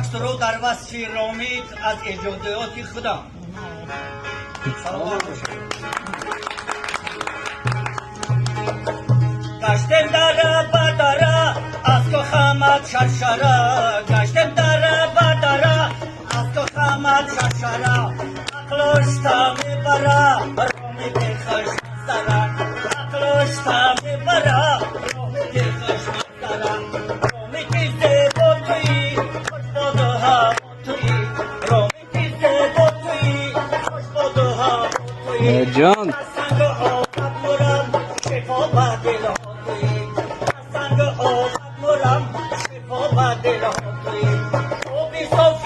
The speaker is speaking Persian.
رو در وصف رامید از ایجادیات خودم. گشتم در بدره از تو خمد شرشره، گشتم در بدره از تو خمد شرشره، عقلشتا میبره رامی به خشم سره، عقلشتا میبره رامی به خشم سره، رامی تیزه با توی خوش باد و هوا توی، رامی تیزه با توی خوش باد و هوا توی جان سنگ آمد مرم شفا به دل ها توی، سنگ آمد مرم شفا به دل ها توی، آبی صاف